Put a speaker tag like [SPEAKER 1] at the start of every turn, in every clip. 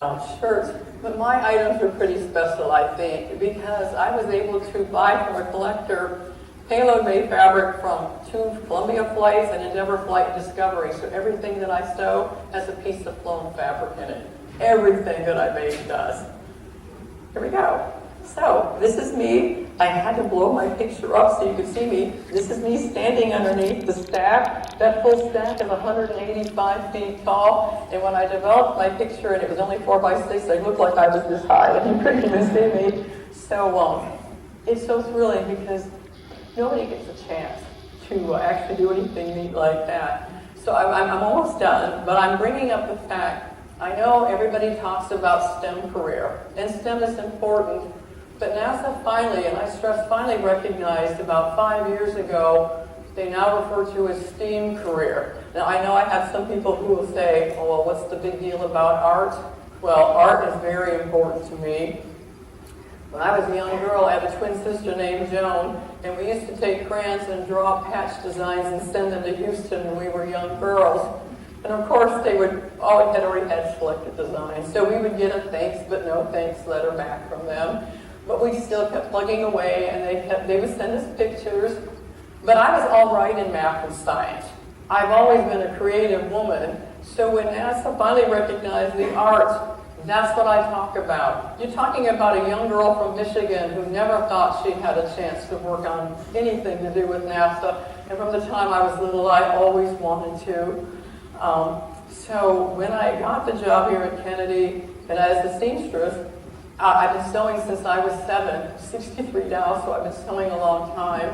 [SPEAKER 1] shirts, but my items are pretty special, I think, because I was able to buy from a collector payload-made fabric from 2 Columbia flights, an Endeavour flight, and Discovery. So everything that I sew has a piece of flown fabric in it. Everything that I make does. Here we go. So this is me. I had to blow my picture up so you could see me. This is me standing underneath the stack. That full stack is 185 feet tall. And when I developed my picture, and it was only 4 by 6, I looked like I was this high, and you couldn't even see me. So it's so thrilling because nobody gets a chance to actually do anything neat like that. So I'm almost done, but I'm bringing up the fact, I know everybody talks about STEM career, and STEM is important, but NASA finally, and I stress finally, recognized about 5 years ago, they now refer to as STEAM career. Now I know I have some people who will say, oh, well, what's the big deal about art? Well, art is very important to me. When I was a young girl, I had a twin sister named Joan, and we used to take crayons and draw patch designs and send them to Houston when we were young girls. And of course, they would already had selected designs. So we would get a thanks but no thanks letter back from them. But we still kept plugging away, and they would send us pictures. But I was all right in math and science. I've always been a creative woman. So when NASA finally recognized the arts, that's what I talk about. You're talking about a young girl from Michigan who never thought she had a chance to work on anything to do with NASA. And from the time I was little, I always wanted to. So when I got the job here at Kennedy, and as a seamstress, I've been sewing since I was 7, 63 now, so I've been sewing a long time.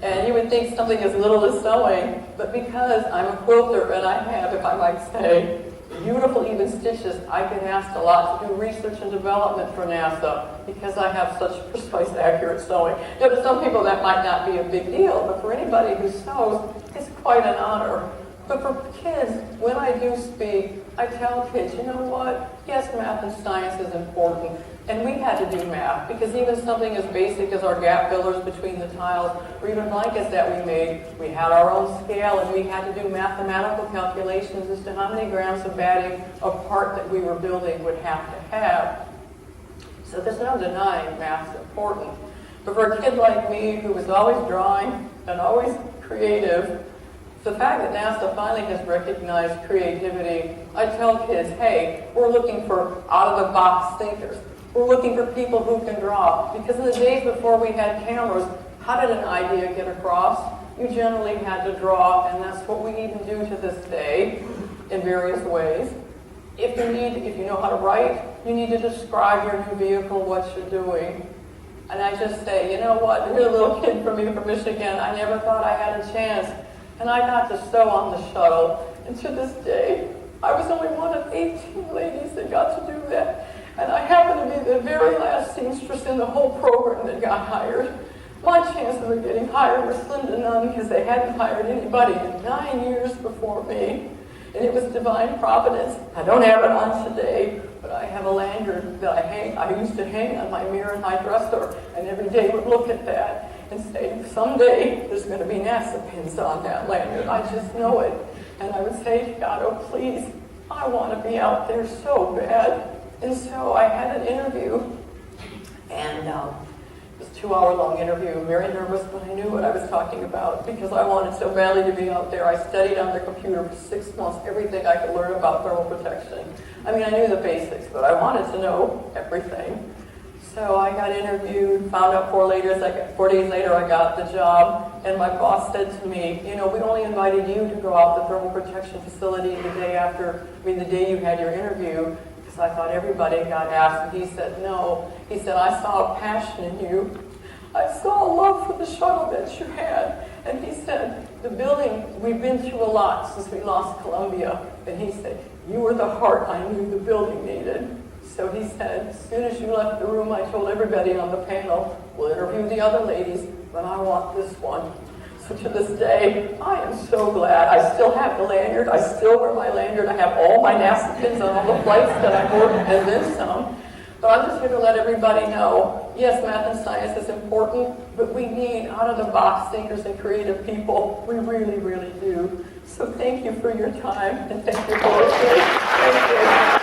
[SPEAKER 1] And you would think something as little as sewing, but because I'm a quilter and I have, if I might say, beautiful even stitches, I've been asked a lot to do research and development for NASA because I have such precise, accurate sewing. You know, to some people that might not be a big deal, but for anybody who sews, it's quite an honor. But for kids, when I do speak, I tell kids, you know what? Yes, math and science is important. And we had to do math, because even something as basic as our gap fillers between the tiles, or even blankets that we made, we had our own scale, and we had to do mathematical calculations as to how many grams of batting a part that we were building would have to have. So there's no denying math's important. But for a kid like me, who was always drawing and always creative, the fact that NASA finally has recognized creativity, I tell kids, hey, we're looking for out-of-the-box thinkers. We're looking for people who can draw. Because in the days before we had cameras, how did an idea get across? You generally had to draw, and that's what we even do to this day in various ways. If you know how to write, you need to describe your new vehicle, what you're doing. And I just say, you know what, here's a little kid from Michigan, I never thought I had a chance. And I got to sew on the shuttle. And to this day, I was only one of 18 ladies that got to do that. And I happened to be the very last seamstress in the whole program that got hired. My chances of getting hired were slim to none because they hadn't hired anybody in 9 years before me. And it was divine providence. I don't have it on today, but I have a lanyard that I used to hang on my mirror in my dresser, and every day would look at that and say, someday there's going to be NASA pins on that lanyard. I just know it. And I would say to God, oh please, I want to be out there so bad. And so I had an interview, and it was a 2-hour-long interview, very nervous, but I knew what I was talking about because I wanted so badly to be out there. I studied on the computer for 6 months, everything I could learn about thermal protection. I mean, I knew the basics, but I wanted to know everything. So I got interviewed, found out 4 days later I got the job, and my boss said to me, you know, we only invited you to go out the thermal protection facility the day you had your interview, because I thought everybody got asked. And he said, no. He said, I saw a passion in you. I saw a love for the shuttle that you had. And he said, the building, we've been through a lot since we lost Columbia. And he said, you were the heart I knew the building needed. So he said, as soon as you left the room, I told everybody on the panel, we'll interview the other ladies, but I want this one. So to this day, I am so glad. I still have the lanyard. I still wear my lanyard. I have all my NASA pins on all the flights that I've worked, and then some. But I'm just here to let everybody know, yes, math and science is important, but we need out-of-the-box thinkers and creative people. We really, really do. So thank you for your time, and thank you for listening. Thank you.